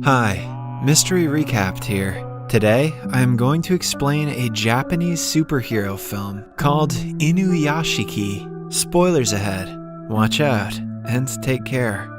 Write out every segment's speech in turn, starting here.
Hi, Mystery Recapped here. Today, I am going to explain a Japanese superhero film called Inuyashiki. Spoilers ahead. Watch out and take care.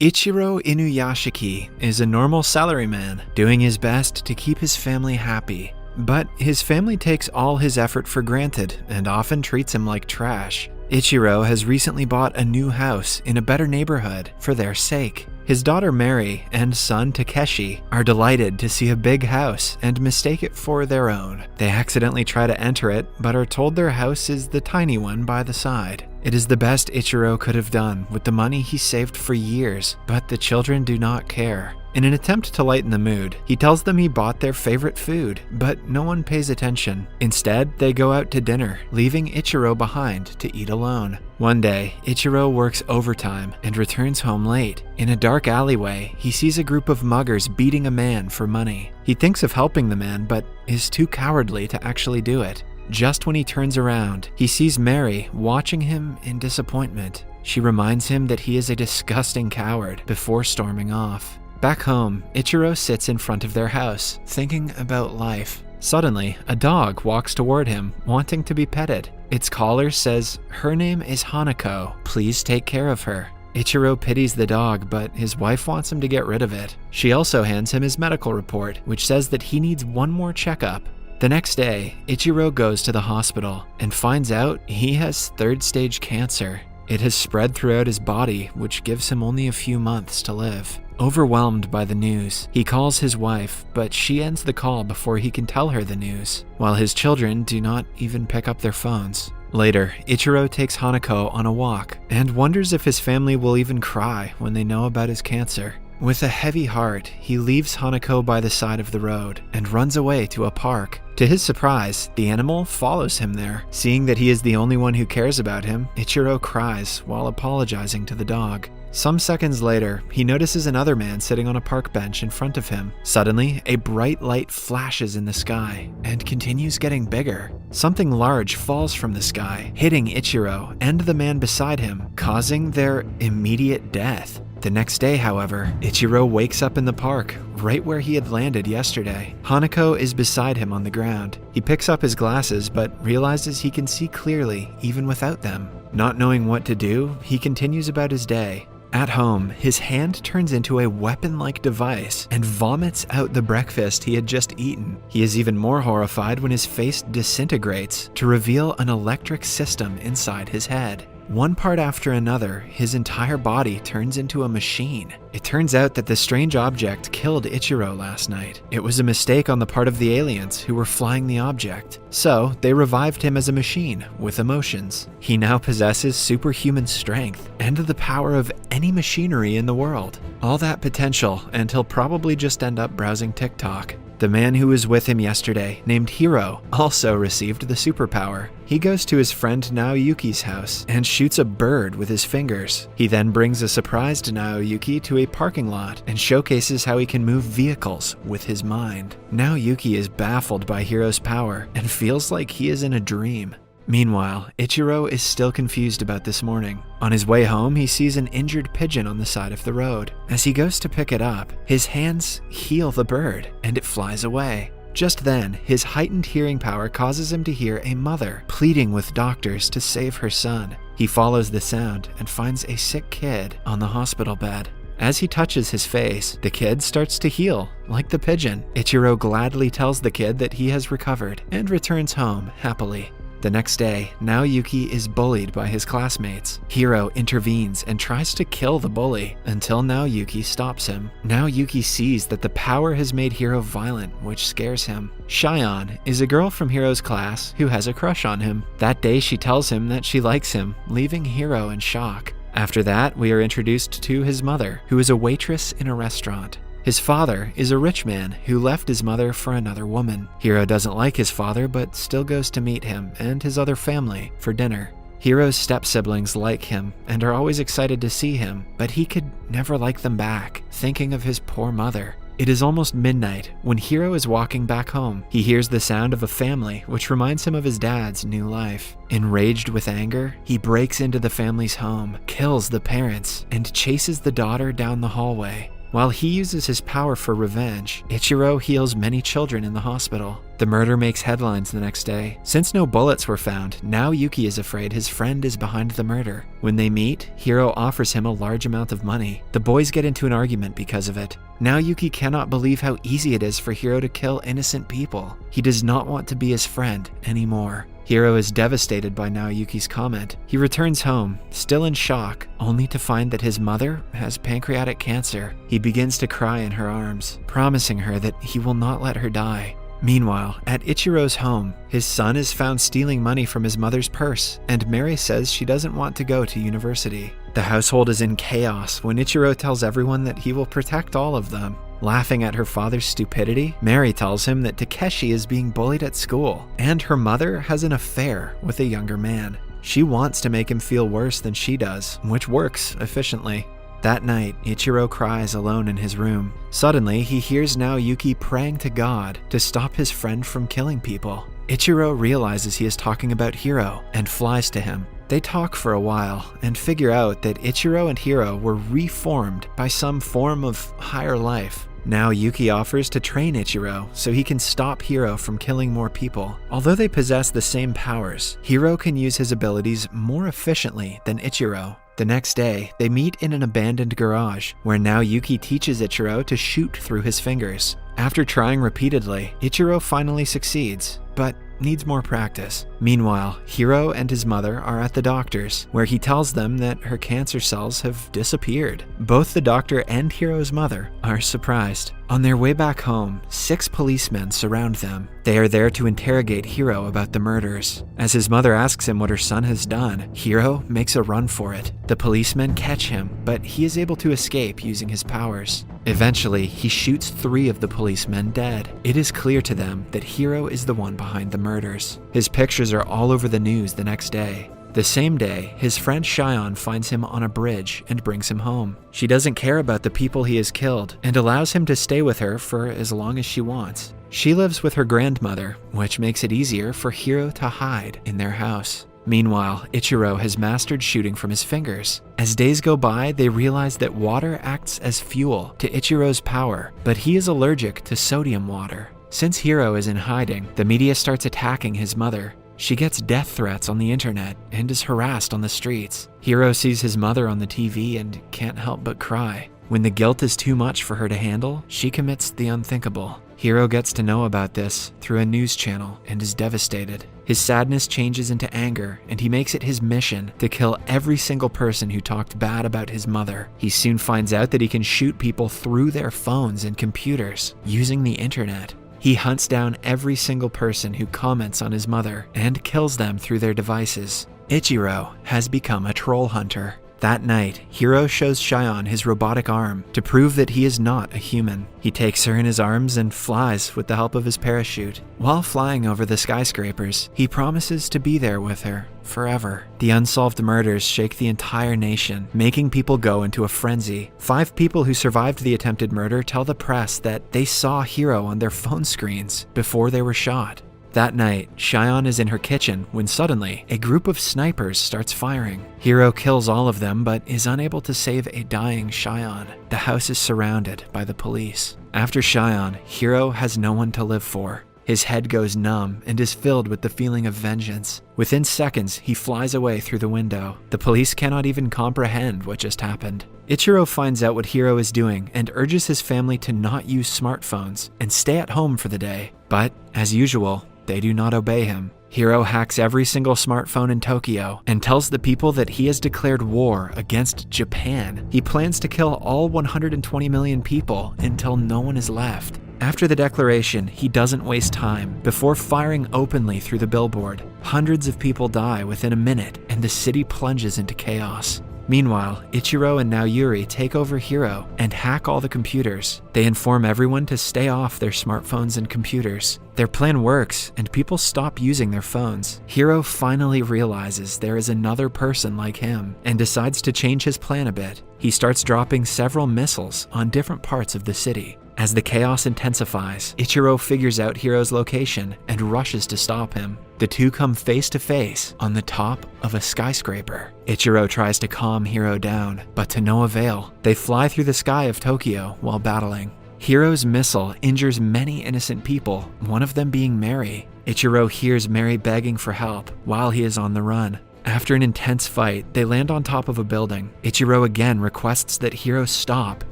Ichiro Inuyashiki is a normal salaryman doing his best to keep his family happy. But his family takes all his effort for granted and often treats him like trash. Ichiro has recently bought a new house in a better neighborhood for their sake. His daughter Mary and son Takeshi are delighted to see a big house and mistake it for their own. They accidentally try to enter it, but are told their house is the tiny one by the side. It is the best Ichiro could have done with the money he saved for years, but the children do not care. In an attempt to lighten the mood, he tells them he bought their favorite food, but no one pays attention. Instead, they go out to dinner, leaving Ichiro behind to eat alone. One day, Ichiro works overtime and returns home late. In a dark alleyway, he sees a group of muggers beating a man for money. He thinks of helping the man, but is too cowardly to actually do it. Just when he turns around, he sees Mary watching him in disappointment. She reminds him that he is a disgusting coward before storming off. Back home, Ichiro sits in front of their house, thinking about life. Suddenly, a dog walks toward him, wanting to be petted. Its collar says, "Her name is Hanako. Please take care of her." Ichiro pities the dog, but his wife wants him to get rid of it. She also hands him his medical report, which says that he needs one more checkup. The next day, Ichiro goes to the hospital and finds out he has third-stage cancer. It has spread throughout his body, which gives him only a few months to live. Overwhelmed by the news, he calls his wife, but she ends the call before he can tell her the news, while his children do not even pick up their phones. Later, Ichiro takes Hanako on a walk and wonders if his family will even cry when they know about his cancer. With a heavy heart, he leaves Hanako by the side of the road and runs away to a park. To his surprise, the animal follows him there. Seeing that he is the only one who cares about him, Ichiro cries while apologizing to the dog. Some seconds later, he notices another man sitting on a park bench in front of him. Suddenly, a bright light flashes in the sky and continues getting bigger. Something large falls from the sky, hitting Ichiro and the man beside him, causing their immediate death. The next day, however, Ichiro wakes up in the park, right where he had landed yesterday. Hanako is beside him on the ground. He picks up his glasses, but realizes he can see clearly even without them. Not knowing what to do, he continues about his day. At home, his hand turns into a weapon-like device and vomits out the breakfast he had just eaten. He is even more horrified when his face disintegrates to reveal an electric system inside his head. One part after another, his entire body turns into a machine. It turns out that the strange object killed Ichiro last night. It was a mistake on the part of the aliens who were flying the object. So, they revived him as a machine with emotions. He now possesses superhuman strength and the power of any machinery in the world. All that potential, and he'll probably just end up browsing TikTok. The man who was with him yesterday, named Hiro, also received the superpower. He goes to his friend Naoyuki's house and shoots a bird with his fingers. He then brings a surprise to Naoyuki to a parking lot and showcases how he can move vehicles with his mind. Naoyuki is baffled by Hiro's power and feels like he is in a dream. Meanwhile, Ichiro is still confused about this morning. On his way home, he sees an injured pigeon on the side of the road. As he goes to pick it up, his hands heal the bird, and it flies away. Just then, his heightened hearing power causes him to hear a mother pleading with doctors to save her son. He follows the sound and finds a sick kid on the hospital bed. As he touches his face, the kid starts to heal, like the pigeon. Ichiro gladly tells the kid that he has recovered and returns home happily. The next day, Naoyuki is bullied by his classmates. Hiro intervenes and tries to kill the bully until Naoyuki stops him. Naoyuki sees that the power has made Hiro violent, which scares him. Shion is a girl from Hiro's class who has a crush on him. That day, she tells him that she likes him, leaving Hiro in shock. After that, we are introduced to his mother, who is a waitress in a restaurant. His father is a rich man who left his mother for another woman. Hiro doesn't like his father, but still goes to meet him and his other family for dinner. Hiro's step-siblings like him and are always excited to see him, but he could never like them back, thinking of his poor mother. It is almost midnight when Hiro is walking back home. He hears the sound of a family, which reminds him of his dad's new life. Enraged with anger, he breaks into the family's home, kills the parents, and chases the daughter down the hallway. While he uses his power for revenge, Ichiro heals many children in the hospital. The murder makes headlines the next day. Since no bullets were found, now Yuki is afraid his friend is behind the murder. When they meet, Hiro offers him a large amount of money. The boys get into an argument because of it. Now Yuki cannot believe how easy it is for Hiro to kill innocent people. He does not want to be his friend anymore. Hiro is devastated by now Yuki's comment. He returns home, still in shock, only to find that his mother has pancreatic cancer. He begins to cry in her arms, promising her that he will not let her die. Meanwhile, at Ichiro's home, his son is found stealing money from his mother's purse, and Mary says she doesn't want to go to university. The household is in chaos when Ichiro tells everyone that he will protect all of them. Laughing at her father's stupidity, Mary tells him that Takeshi is being bullied at school, and her mother has an affair with a younger man. She wants to make him feel worse than she does, which works efficiently. That night, Ichiro cries alone in his room. Suddenly, he hears now Yuki praying to God to stop his friend from killing people. Ichiro realizes he is talking about Hiro and flies to him. They talk for a while and figure out that Ichiro and Hiro were reformed by some form of higher life. Now Yuki offers to train Ichiro so he can stop Hiro from killing more people. Although they possess the same powers, Hiro can use his abilities more efficiently than Ichiro. The next day, they meet in an abandoned garage, where now Yuki teaches Ichiro to shoot through his fingers. After trying repeatedly, Ichiro finally succeeds, but needs more practice. Meanwhile, Hiro and his mother are at the doctor's, where he tells them that her cancer cells have disappeared. Both the doctor and Hiro's mother are surprised. On their way back home, 6 policemen surround them. They are there to interrogate Hiro about the murders. As his mother asks him what her son has done, Hiro makes a run for it. The policemen catch him, but he is able to escape using his powers. Eventually, he shoots 3 of the policemen dead. It is clear to them that Hiro is the one behind the murders. His pictures are all over the news the next day. The same day, his friend Shion finds him on a bridge and brings him home. She doesn't care about the people he has killed and allows him to stay with her for as long as she wants. She lives with her grandmother, which makes it easier for Hiro to hide in their house. Meanwhile, Ichiro has mastered shooting from his fingers. As days go by, they realize that water acts as fuel to Ichiro's power, but he is allergic to sodium water. Since Hiro is in hiding, the media starts attacking his mother. She gets death threats on the internet and is harassed on the streets. Hiro sees his mother on the TV and can't help but cry. When the guilt is too much for her to handle, she commits the unthinkable. Hiro gets to know about this through a news channel and is devastated. His sadness changes into anger, and he makes it his mission to kill every single person who talked bad about his mother. He soon finds out that he can shoot people through their phones and computers using the internet. He hunts down every single person who comments on his mother and kills them through their devices. Ichiro has become a troll hunter. That night, Hiro shows Shion his robotic arm to prove that he is not a human. He takes her in his arms and flies with the help of his parachute. While flying over the skyscrapers, he promises to be there with her forever. The unsolved murders shake the entire nation, making people go into a frenzy. 5 people who survived the attempted murder tell the press that they saw Hiro on their phone screens before they were shot. That night, Shion is in her kitchen when suddenly a group of snipers starts firing. Hiro kills all of them but is unable to save a dying Shion. The house is surrounded by the police. After Shion, Hiro has no one to live for. His head goes numb and is filled with the feeling of vengeance. Within seconds, he flies away through the window. The police cannot even comprehend what just happened. Ichiro finds out what Hiro is doing and urges his family to not use smartphones and stay at home for the day. But, as usual, they do not obey him. Hiro hacks every single smartphone in Tokyo and tells the people that he has declared war against Japan. He plans to kill all 120 million people until no one is left. After the declaration, he doesn't waste time. Before firing openly through the billboard, hundreds of people die within a minute and the city plunges into chaos. Meanwhile, Ichiro and Naoyuri take over Hiro and hack all the computers. They inform everyone to stay off their smartphones and computers. Their plan works, and people stop using their phones. Hiro finally realizes there is another person like him and decides to change his plan a bit. He starts dropping several missiles on different parts of the city. As the chaos intensifies, Ichiro figures out Hiro's location and rushes to stop him. The two come face to face on the top of a skyscraper. Ichiro tries to calm Hiro down, but to no avail. They fly through the sky of Tokyo while battling. Hiro's missile injures many innocent people, one of them being Mary. Ichiro hears Mary begging for help while he is on the run. After an intense fight, they land on top of a building. Ichiro again requests that Hiro stop,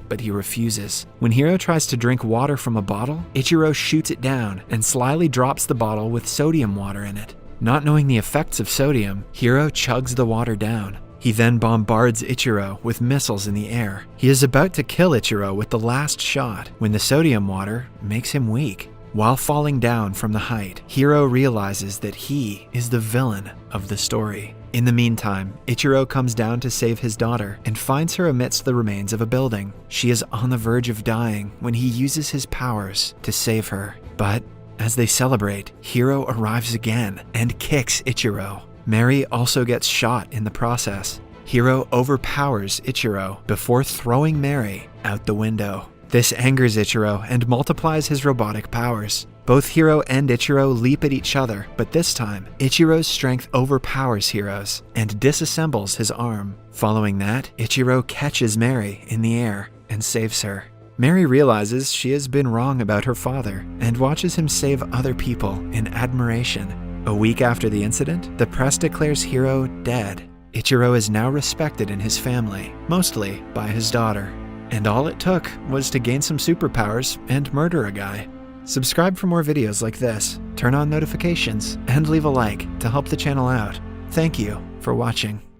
but he refuses. When Hiro tries to drink water from a bottle, Ichiro shoots it down and slyly drops the bottle with sodium water in it. Not knowing the effects of sodium, Hiro chugs the water down. He then bombards Ichiro with missiles in the air. He is about to kill Ichiro with the last shot when the sodium water makes him weak. While falling down from the height, Hiro realizes that he is the villain of the story. In the meantime, Ichiro comes down to save his daughter and finds her amidst the remains of a building. She is on the verge of dying when he uses his powers to save her. But as they celebrate, Hiro arrives again and kicks Ichiro. Mary also gets shot in the process. Hiro overpowers Ichiro before throwing Mary out the window. This angers Ichiro and multiplies his robotic powers. Both Hiro and Ichiro leap at each other, but this time, Ichiro's strength overpowers Hiro's and disassembles his arm. Following that, Ichiro catches Mary in the air and saves her. Mary realizes she has been wrong about her father and watches him save other people in admiration. A week after the incident, the press declares Hiro dead. Ichiro is now respected in his family, mostly by his daughter. And all it took was to gain some superpowers and murder a guy. Subscribe for more videos like this, turn on notifications, and leave a like to help the channel out. Thank you for watching.